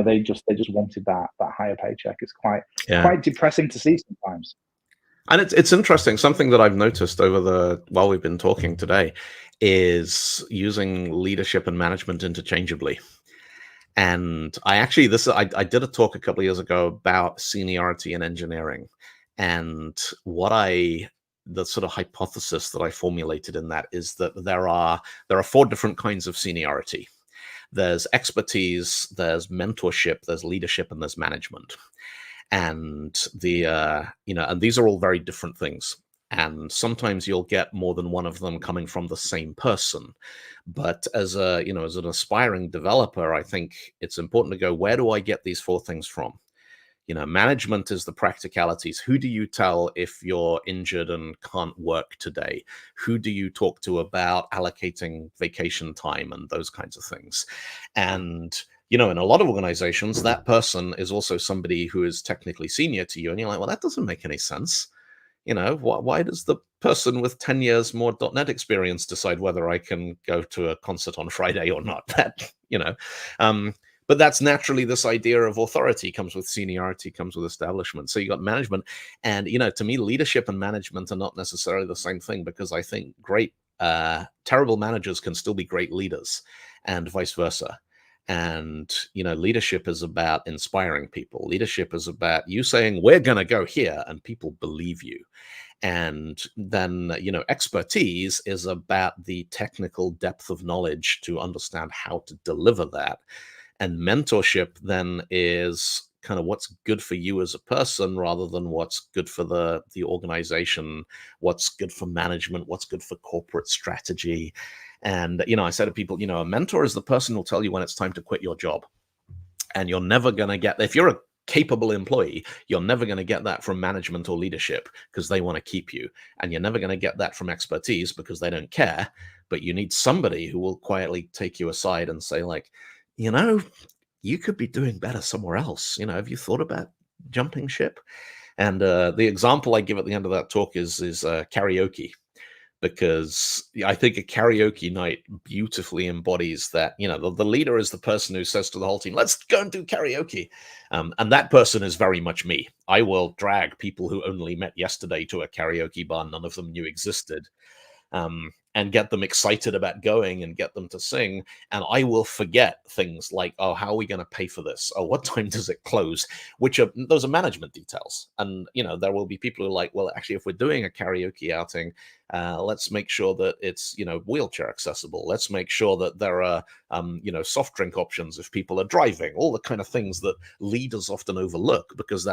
they just wanted that higher paycheck. It's Yeah. quite depressing to see sometimes. And it's interesting. Something that I've noticed while we've been talking today is using leadership and management interchangeably. And I did a talk a couple of years ago about seniority in engineering, and the sort of hypothesis that I formulated in that is that there are 4 different kinds of seniority. There's expertise, there's mentorship, there's leadership, and there's management. And and these are all very different things. And sometimes you'll get more than one of them coming from the same person. But as an aspiring developer, I think it's important to go, where do I get these 4 things from? Management is the practicalities. Who do you tell if you're injured and can't work today? Who do you talk to about allocating vacation time and those kinds of things? And in a lot of organizations, that person is also somebody who is technically senior to you. And you're like, well, that doesn't make any sense. Why does the person with 10 years more .NET experience decide whether I can go to a concert on Friday or not? But that's naturally this idea of authority comes with seniority, comes with establishment. So you got management. And, to me, leadership and management are not necessarily the same thing, because I think terrible managers can still be great leaders, and vice versa. And, leadership is about inspiring people. Leadership is about you saying, we're going to go here, and people believe you. And then, expertise is about the technical depth of knowledge to understand how to deliver that. And mentorship then is kind of what's good for you as a person, rather than what's good for the organization, what's good for management, what's good for corporate strategy. And, I say to people, a mentor is the person who'll tell you when it's time to quit your job. And you're never going to get, if you're a capable employee, you're never going to get that from management or leadership, because they want to keep you. And you're never going to get that from expertise, because they don't care. But you need somebody who will quietly take you aside and say, like, you could be doing better somewhere else. Have you thought about jumping ship? And the example I give at the end of that talk is karaoke, because I think a karaoke night beautifully embodies that. The leader is the person who says to the whole team, let's go and do karaoke. And that person is very much me. I will drag people who only met yesterday to a karaoke bar none of them knew existed. And get them excited about going and get them to sing. And I will forget things like, oh, how are we going to pay for this? Oh, what time does it close? Those are management details. And, there will be people who are like, well, actually, if we're doing a karaoke outing, let's make sure that it's, wheelchair accessible. Let's make sure that there are, soft drink options if people are driving, all the kind of things that leaders often overlook, because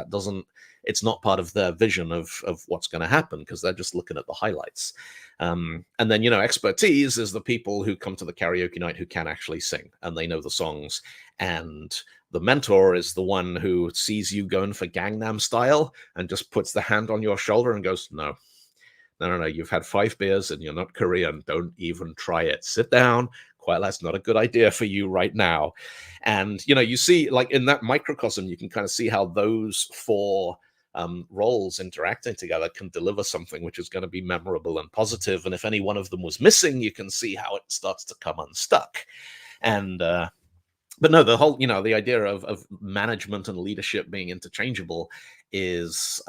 it's not part of their vision of what's going to happen, because they're just looking at the highlights. And then, expertise is the people who come to the karaoke night who can actually sing and they know the songs. And the mentor is the one who sees you going for Gangnam Style and just puts the hand on your shoulder and goes, no, you've had 5 beers and you're not Korean. Don't even try it. Sit down. Quiet, that's not a good idea for you right now. And, you see, like, in that microcosm, you can kind of see how those 4 roles interacting together can deliver something which is going to be memorable and positive. And if any one of them was missing, you can see how it starts to come unstuck. And but no, the whole, the idea of management and leadership being interchangeable is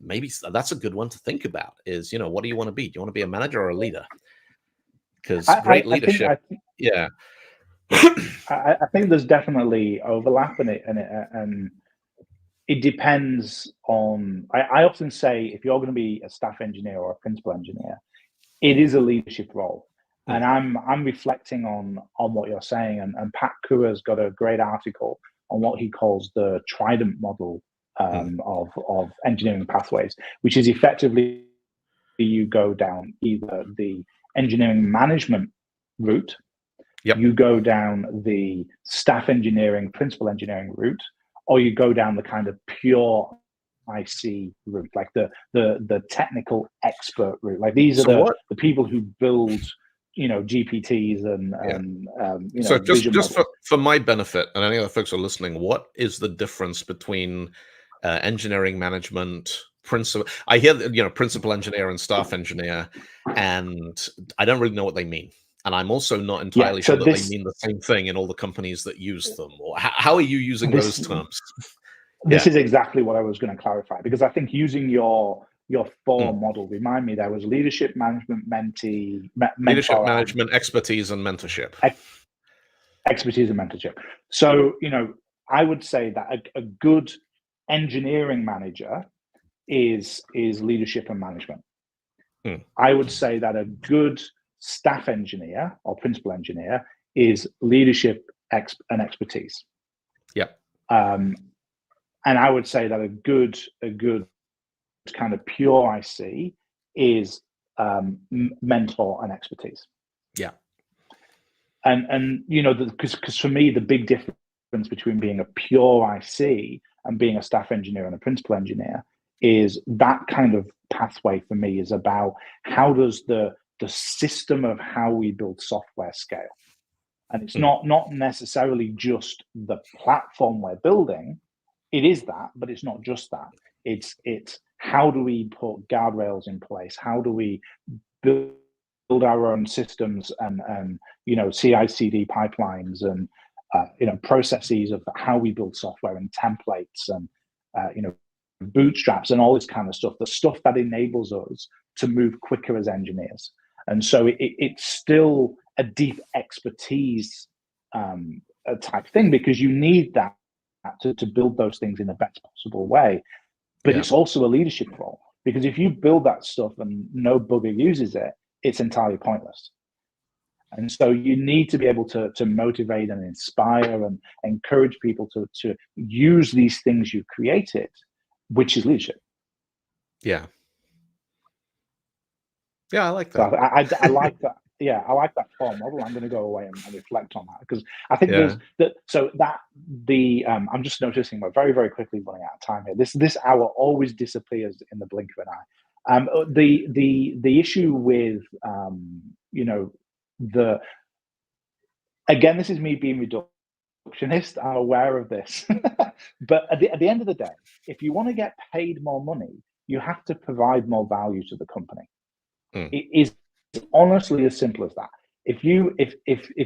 maybe that's a good one to think about. Is, what do you want to be? Do you want to be a manager or a leader? Because great leadership, yeah. I think there's definitely overlap in it, and it depends on. I often say, if you're going to be a staff engineer or a principal engineer, it is a leadership role. And I'm reflecting on what you're saying, and Pat Kua's got a great article on what he calls the Trident model of engineering pathways, which is effectively you go down either the engineering management route, you go down the staff engineering, principal engineering route, or you go down the kind of pure IC route, like the technical expert route. Like, these are the people who build, GPTs and so just for my benefit and any other folks who are listening, what is the difference between engineering management, principal? I hear principal engineer and staff engineer, and I don't really know what they mean. And I'm also not entirely sure that they mean the same thing in all the companies that use them. Or how are you using those terms? This is exactly what I was going to clarify, because I think using your four model, remind me, there was leadership, management, mentee, leadership, management, expertise, and mentorship. Expertise and mentorship. So, I would say that a good engineering manager is leadership and management. I would say that a good staff engineer or principal engineer is leadership and expertise. Yeah. And I would say that a good kind of pure IC is mentor and expertise. Yeah. And because for me, the big difference between being a pure IC and being a staff engineer and a principal engineer is that kind of pathway for me is about how does the system of how we build software scale. And it's not necessarily just the platform we're building. It is that, but it's not just that. It's how do we put guardrails in place? How do we build our own systems and CI/CD pipelines and processes of how we build software and templates and bootstraps and all this kind of stuff, the stuff that enables us to move quicker as engineers. And so it's still a deep expertise type thing, because you need that to build those things in the best possible way. But it's also a leadership role, because if you build that stuff and no bugger uses it, it's entirely pointless. And so you need to be able to motivate and inspire and encourage people to use these things you created, which is leadership. Yeah. Yeah, I like that. So I like that. Yeah, I like that form model. I'm going to go away and reflect on that, because I think there's that. So I'm just noticing we're very, very quickly running out of time here. This hour always disappears in the blink of an eye. The issue with again, this is me being reductionist. I'm aware of this, but at the end of the day, if you want to get paid more money, you have to provide more value to the company. It is honestly as simple as that. If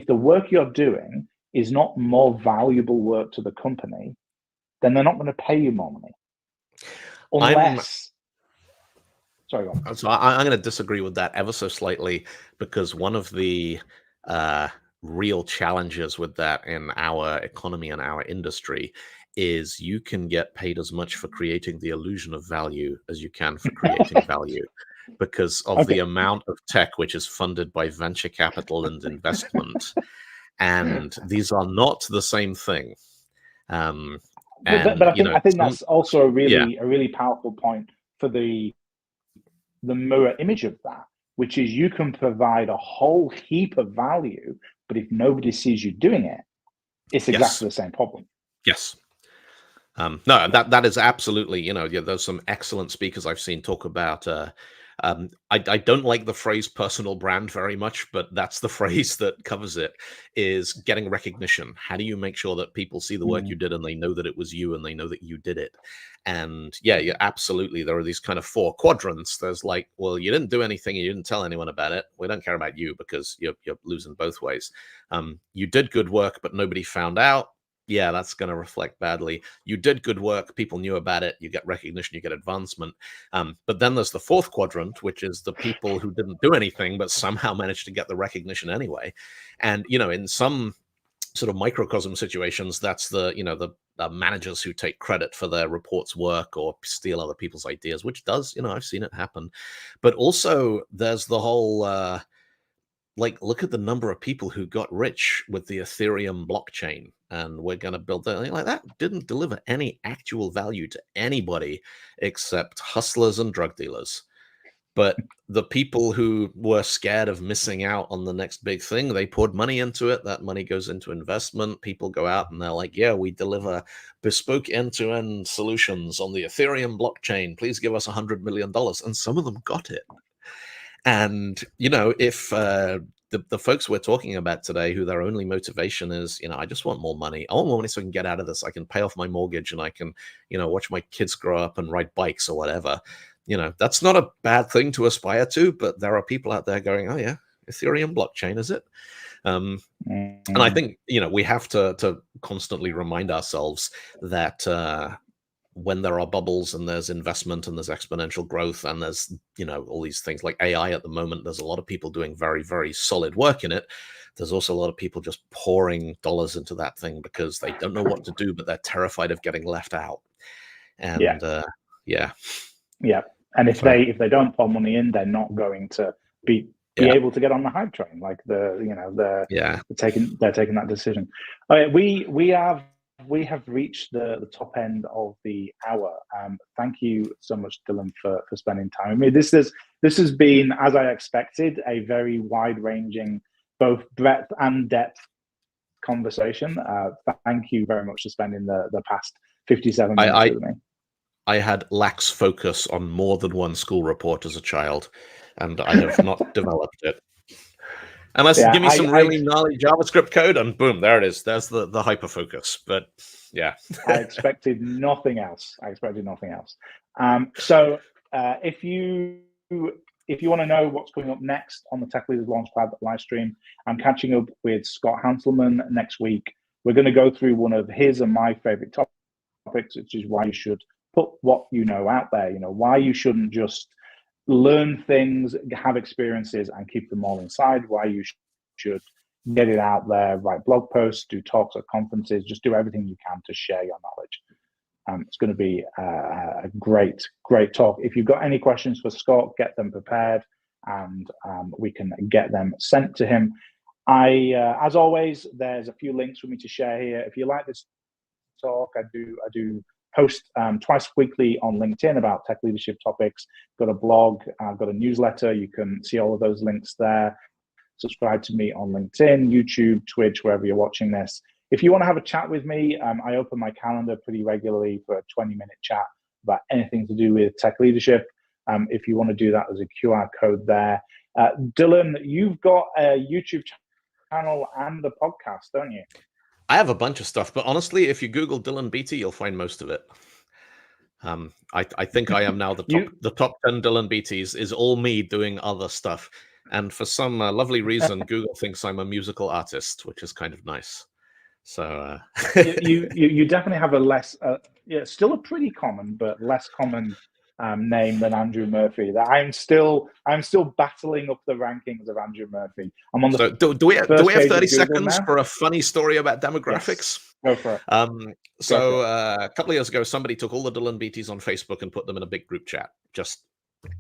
the work you're doing is not more valuable work to the company, then they're not going to pay you more money. Sorry, go on. So I'm going to disagree with that ever so slightly, because one of the real challenges with that in our economy and our industry is you can get paid as much for creating the illusion of value as you can for creating value, because of the amount of tech which is funded by venture capital and investment. And these are not the same thing. But I think that's also a really powerful point for the mirror image of that, which is you can provide a whole heap of value, but if nobody sees you doing it, it's exactly the same problem. Yes. No, that is absolutely, there's some excellent speakers I've seen talk about, I don't like the phrase personal brand very much, but that's the phrase that covers it, is getting recognition. How do you make sure that people see the work you did and they know that it was you and they know that you did it? And yeah, absolutely. There are these kind of 4 quadrants. There's like, well, you didn't do anything. You didn't tell anyone about it. We don't care about you because you're losing both ways. You did good work, but nobody found out. Yeah, that's going to reflect badly. You did good work. People knew about it. You get recognition, you get advancement. But then there's the 4th quadrant, which is the people who didn't do anything, but somehow managed to get the recognition anyway. And, in some sort of microcosm situations, that's the managers who take credit for their reports work or steal other people's ideas, which does, I've seen it happen. But also there's the whole, look at the number of people who got rich with the Ethereum blockchain, and we're going to build that. Like, that didn't deliver any actual value to anybody except hustlers and drug dealers. But the people who were scared of missing out on the next big thing, they poured money into it. That money goes into investment. People go out and they're like, yeah, we deliver bespoke end-to-end solutions on the Ethereum blockchain. Please give us $100 million. And some of them got it. And, if the folks we're talking about today, who their only motivation is, I just want more money. I want more money so I can get out of this. I can pay off my mortgage and I can, watch my kids grow up and ride bikes or whatever. That's not a bad thing to aspire to, but there are people out there going, oh yeah, Ethereum blockchain, is it? And I think, we have to constantly remind ourselves that when there are bubbles and there's investment and there's exponential growth and there's, all these things like AI at the moment, there's a lot of people doing very, very solid work in it. There's also a lot of people just pouring dollars into that thing because they don't know what to do, but they're terrified of getting left out. And yeah. And if they don't pour money in, they're not going to be able to get on the hype train. Like they're taking that decision. All right, we have reached the top end of the hour. Thank you so much, Dylan, for spending time with me. This has been, as I expected, a very wide-ranging, both breadth and depth conversation. Thank you very much for spending the past 57 minutes with me. I had lax focus on more than one school report as a child, and I have not developed it. Unless give me some really gnarly JavaScript code, and boom, there it is. There's the hyper focus. But yeah, I expected nothing else. So if you want to know what's coming up next on the Tech Leaders Launchpad live stream, I'm catching up with Scott Hanselman next week. We're going to go through one of his and my favorite topics, which is why you should put what you know out there. Why you shouldn't just learn things, have experiences, and keep them all inside. Why you should get it out there, write blog posts, do talks at conferences, just do everything you can to share your knowledge. It's going to be a great talk. If you've got any questions for Scott, get them prepared, and we can get them sent to him. As always, there's a few links for me to share here. If you like this talk, I do post twice weekly on LinkedIn about tech leadership topics. Got a blog, I've got a newsletter. You can see all of those links there. Subscribe to me on LinkedIn, YouTube, Twitch, wherever you're watching this. If you want to have a chat with me, I open my calendar pretty regularly for a 20-minute chat about anything to do with tech leadership. If you want to do that, there's a QR code there. Dylan, you've got a YouTube channel and a podcast, don't you? I have a bunch of stuff, but honestly, if you Google Dylan Beattie, you'll find most of it. I think I am now the top 10 Dylan Beatties is all me doing other stuff. And for some lovely reason, Google thinks I'm a musical artist, which is kind of nice. So you definitely have a less, still a pretty common, but less common name than Andrew Murphy. That I'm still battling up the rankings of Andrew Murphy. I'm on the. So do we have 30 seconds for a funny story about demographics? Yes. Go for it. A couple of years ago, somebody took all the Dylan Beatties on Facebook and put them in a big group chat.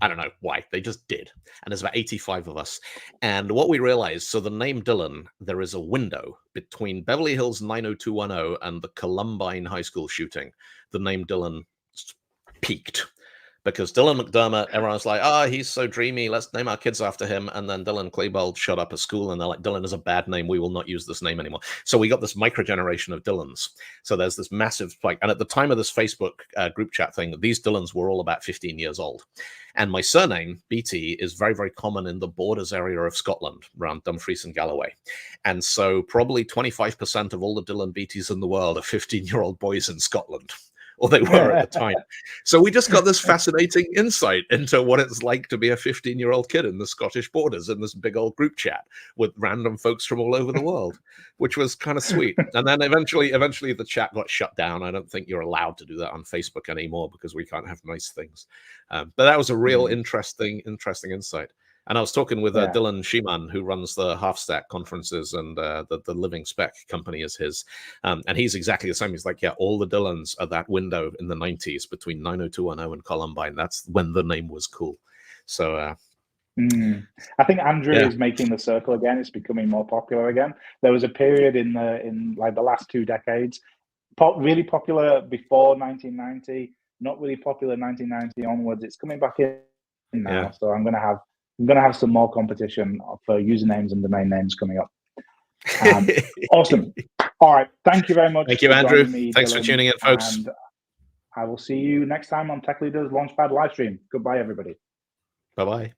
I don't know why, they just did. And there's about 85 of us. And what we realized, so the name Dylan, there is a window between Beverly Hills 90210 and the Columbine High School shooting. The name Dylan peaked. Because Dylan McDermott, everyone's like, he's so dreamy, let's name our kids after him. And then Dylan Klebold showed up at school and they're like, Dylan is a bad name, we will not use this name anymore. So we got this micro-generation of Dylans. So there's this massive spike. And at the time of this Facebook group chat thing, these Dylans were all about 15 years old. And my surname, Beattie, is very, very common in the borders area of Scotland, around Dumfries and Galloway. And so probably 25% of all the Dylan Beatties in the world are 15-year-old boys in Scotland. Or they were at the time. So we just got this fascinating insight into what it's like to be a 15-year-old kid in the Scottish borders in this big old group chat with random folks from all over the world, which was kind of sweet. And then eventually the chat got shut down. I don't think you're allowed to do that on Facebook anymore because we can't have nice things. But that was a real interesting insight. And I was talking with Dylan Sheeman, who runs the Half Stack conferences, and the Living Spec company is his. And he's exactly the same. He's like, all the Dylans are that window in the 90s between 90210 and Columbine. That's when the name was cool. So I think Andrew is making the circle again. It's becoming more popular again. There was a period in like the last 2 decades, really popular before 1990, not really popular 1990 onwards. It's coming back in now. So I'm going to have some more competition for usernames and domain names coming up. Awesome. All right. Thank you very much. Thank you, Andrew. Thanks for tuning in, folks. And I will see you next time on Tech Leaders Launchpad Livestream. Goodbye, everybody. Bye-bye.